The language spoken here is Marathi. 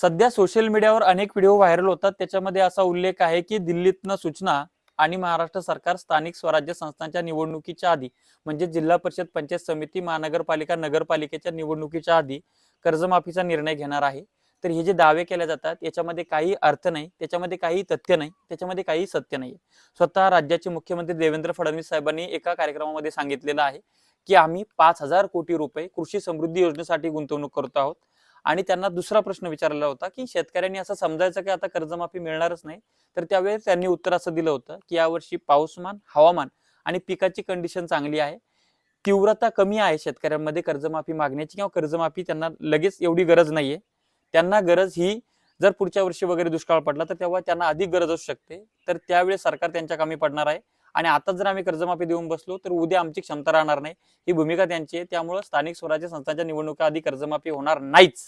सध्या सोशल मीडियावर अनेक व्हिडिओ व्हायरल होतात. त्याच्यामध्ये असा उल्लेख आहे की दिल्लीतनं सूचना आणि महाराष्ट्र सरकार स्थानिक स्वराज्य संस्थांच्या निवडणुकीच्या आधी म्हणजे जिल्हा परिषद, पंचायत समिती, महानगरपालिका, नगरपालिकेच्या निवडणुकीच्या आधी कर्जमाफीचा निर्णय घेणार आहे. तर हे जे दावे केले जातात याच्यामध्ये काही अर्थ नाही, त्याच्यामध्ये काही तथ्य नाही, त्याच्यामध्ये काही सत्य नाही. स्वतः राज्याचे मुख्यमंत्री देवेंद्र फडणवीस साहेबांनी एका कार्यक्रमामध्ये सांगितलेलं आहे की आम्ही 5,000 कोटी रुपये कृषी समृद्धी योजनेसाठी गुंतवणूक करतो आहोत. आणि त्यांना दुसरा प्रश्न विचारला होता की शेतकऱ्यांनी असं समजायचं की आता कर्जमाफी मिळणारच नाही. तर त्यावेळेस त्यांनी उत्तर असं दिलं होतं की यावर्षी पाऊसमान, हवामान आणि पिकाची कंडिशन चांगली आहे. तीव्रता कमी आहे शेतकऱ्यांमध्ये कर्जमाफी मागण्याची किंवा कर्जमाफी त्यांना लगेच एवढी गरज नाहीये. त्यांना गरज ही जर पुढच्या वर्षी वगैरे दुष्काळ पडला तर तेव्हा त्यांना अधिक गरज असू शकते. तर त्यावेळेस सरकार त्यांच्या कामी पडणार आहे. आणि आता जर आम्ही कर्जमाफी देऊन बसलो तर उद्या आमची क्षमता राहणार नाही, ही भूमिका त्यांची आहे. त्यामुळे स्थानिक स्वराज्य संस्थांच्या निवडणुका आधी कर्जमाफी होणार नाहीच.